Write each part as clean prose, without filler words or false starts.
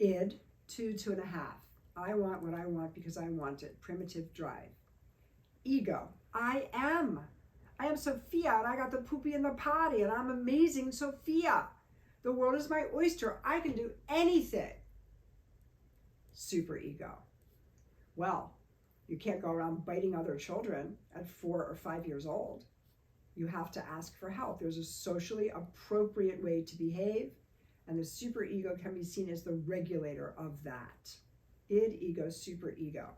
Id, 2.5. I want what I want because I want it. Primitive drive. Ego, I am Sophia, and I got the poopy in the potty, and I'm amazing Sophia. The world is my oyster. I can do anything. Super ego. Well, you can't go around biting other children at 4 or 5 years old. You have to ask for help. There's a socially appropriate way to behave, and the super ego can be seen as the regulator of that. Id, ego, super ego.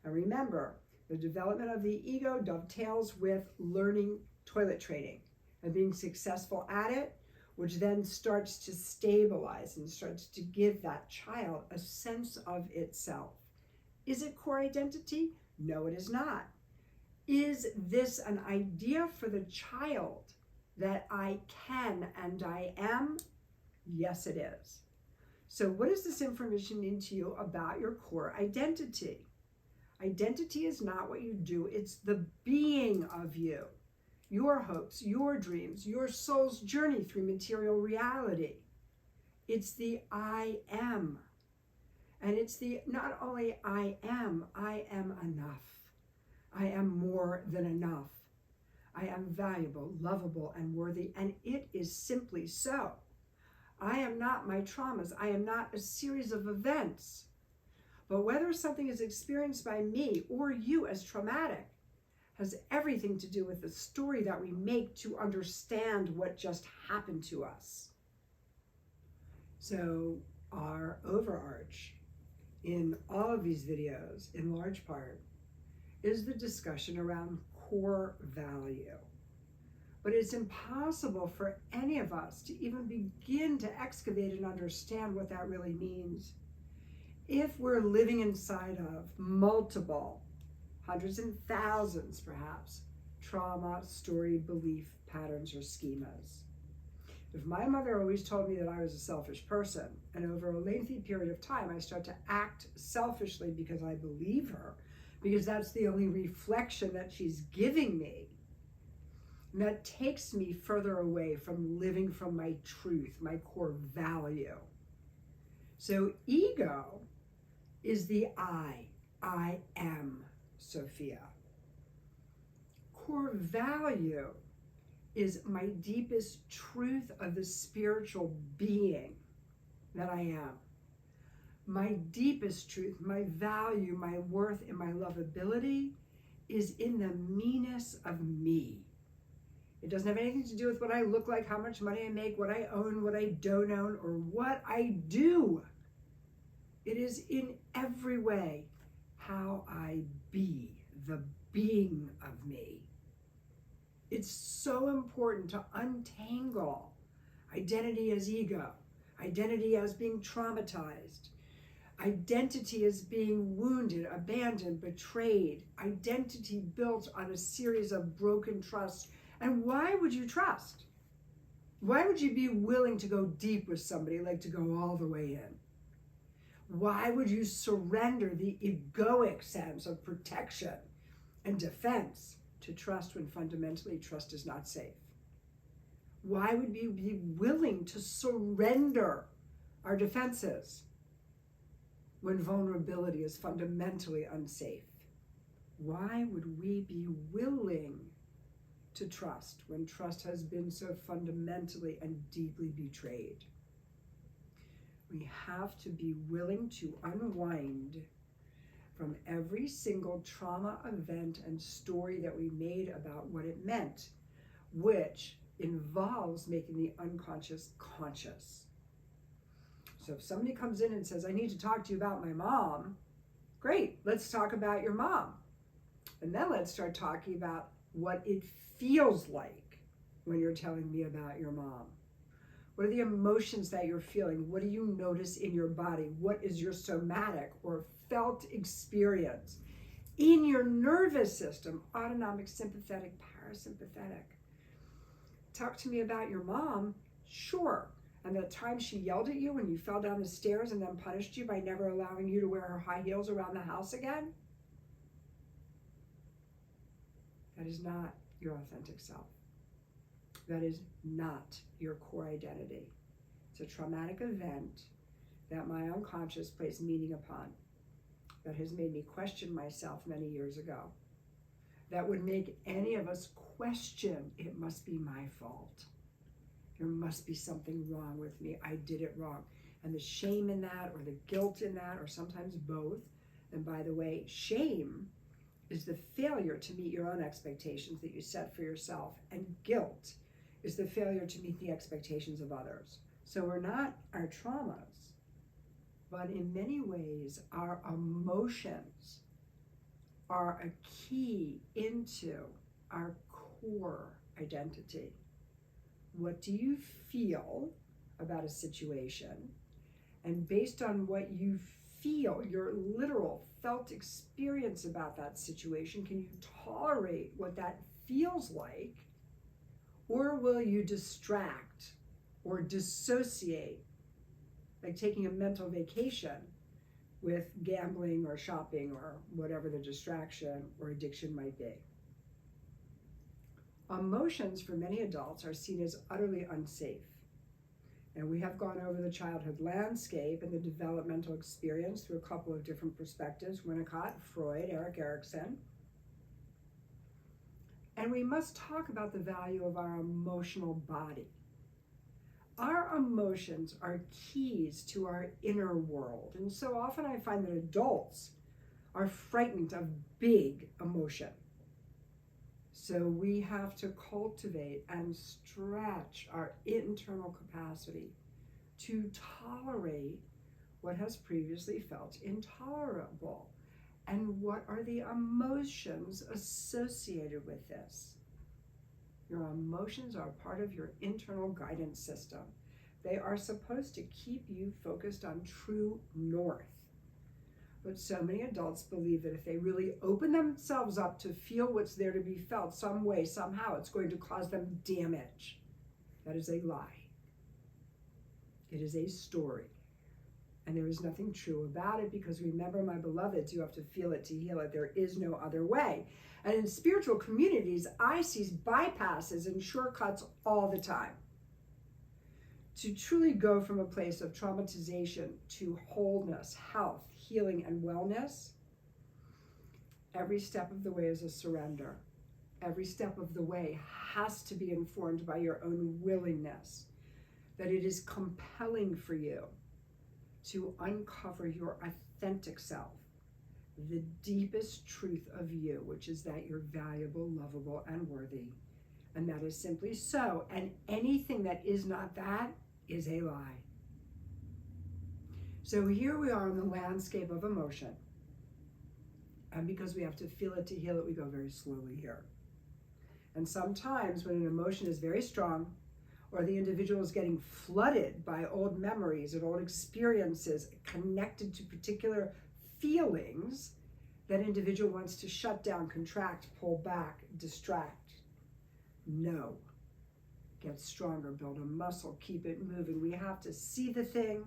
And remember, the development of the ego dovetails with learning toilet training and being successful at it, which then starts to stabilize and starts to give that child a sense of itself. Is it core identity? No, it is not. Is this an idea for the child that I can and I am? Yes, it is. So what does this information mean to you about your core identity? Identity is not what you do, it's the being of you. Your hopes, your dreams, your soul's journey through material reality. It's the I am. And it's the not only I am enough. I am more than enough. I am valuable, lovable, and worthy, and it is simply so. I am not my traumas. I am not a series of events. But whether something is experienced by me or you as traumatic has everything to do with the story that we make to understand what just happened to us. So our overarch in all of these videos, in large part, is the discussion around core value. But it's impossible for any of us to even begin to excavate and understand what that really means if we're living inside of multiple, hundreds and thousands perhaps, trauma, story, belief, patterns, or schemas. If my mother always told me that I was a selfish person, and over a lengthy period of time I start to act selfishly because I believe her, because that's the only reflection that she's giving me, and that takes me further away from living from my truth, my core value. So ego is the I am Sophia. Core value is my deepest truth of the spiritual being that I am. My deepest truth, my value, my worth, and my lovability is in the meanness of me. It doesn't have anything to do with what I look like, how much money I make, what I own, what I don't own, or what I do. It is in every way how I be, the being of me. It's so important to untangle identity as ego, identity as being traumatized, identity as being wounded, abandoned, betrayed, identity built on a series of broken trusts. And why would you trust? Why would you be willing to go deep with somebody, like to go all the way in? Why would you surrender the egoic sense of protection and defense to trust when fundamentally trust is not safe? Why would we be willing to surrender our defenses when vulnerability is fundamentally unsafe? Why would we be willing to trust when trust has been so fundamentally and deeply betrayed? We have to be willing to unwind from every single trauma event and story that we made about what it meant, which involves making the unconscious conscious. So if somebody comes in and says, I need to talk to you about my mom, great, let's talk about your mom. And then let's start talking about what it feels like when you're telling me about your mom. What are the emotions that you're feeling? What do you notice in your body? What is your somatic or felt experience in your nervous system? Autonomic, sympathetic, parasympathetic. Talk to me about your mom, sure. And the time she yelled at you when you fell down the stairs and then punished you by never allowing you to wear her high heels around the house again? That is not your authentic self. That is not your core identity. It's a traumatic event that my unconscious placed meaning upon, that has made me question myself many years ago, that would make any of us question, it must be my fault. There must be something wrong with me. I did it wrong. And the shame in that, or the guilt in that, or sometimes both. And by the way, shame is the failure to meet your own expectations that you set for yourself. And guilt is the failure to meet the expectations of others. So we're not our traumas, but in many ways, our emotions are a key into our core identity. What do you feel about a situation? And based on what you feel, your literal felt experience about that situation, can you tolerate what that feels like? Or will you distract or dissociate, like taking a mental vacation with gambling or shopping or whatever the distraction or addiction might be? Emotions for many adults are seen as utterly unsafe. And we have gone over the childhood landscape and the developmental experience through a couple of different perspectives, Winnicott, Freud, Erik Erikson. And we must talk about the value of our emotional body. Our emotions are keys to our inner world. And so often I find that adults are frightened of big emotion. So we have to cultivate and stretch our internal capacity to tolerate what has previously felt intolerable. And what are the emotions associated with this? Your emotions are part of your internal guidance system. They are supposed to keep you focused on true north. But so many adults believe that if they really open themselves up to feel what's there to be felt some way, somehow, it's going to cause them damage. That is a lie. It is a story. And there is nothing true about it, because remember, my beloveds, you have to feel it to heal it. There is no other way. And in spiritual communities, I see bypasses and shortcuts all the time. To truly go from a place of traumatization to wholeness, health, healing, and wellness, every step of the way is a surrender. Every step of the way has to be informed by your own willingness, that it is compelling for you to uncover your authentic self, the deepest truth of you, which is that you're valuable, lovable, and worthy. And that is simply so. And anything that is not that is a lie. So here we are in the landscape of emotion. And because we have to feel it to heal it, we go very slowly here. And sometimes when an emotion is very strong, or the individual is getting flooded by old memories and old experiences connected to particular feelings, that individual wants to shut down, contract, pull back, distract. No. Get stronger, build a muscle, keep it moving. We have to see the thing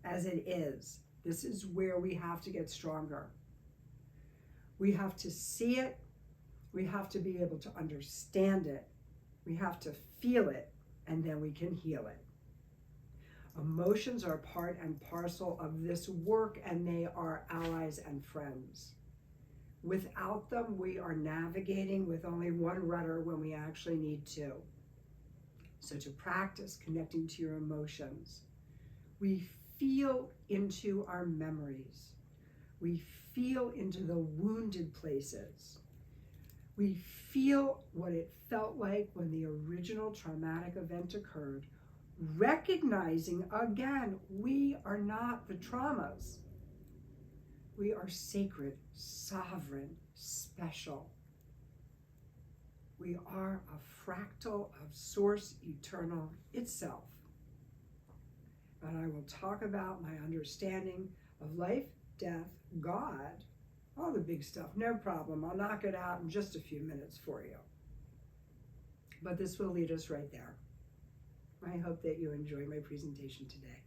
as it is. This is where we have to get stronger. We have to see it. We have to be able to understand it. We have to feel it, and then we can heal it. Emotions are part and parcel of this work, and they are allies and friends. Without them, we are navigating with only one rudder when we actually need two. So to practice connecting to your emotions, we feel into our memories. We feel into the wounded places. We feel what it felt like when the original traumatic event occurred, recognizing, again, we are not the traumas. We are sacred, sovereign, special. We are a fractal of Source Eternal itself. And I will talk about my understanding of life, death, God, all the big stuff, no problem. I'll knock it out in just a few minutes for you. But this will lead us right there. I hope that you enjoy my presentation today.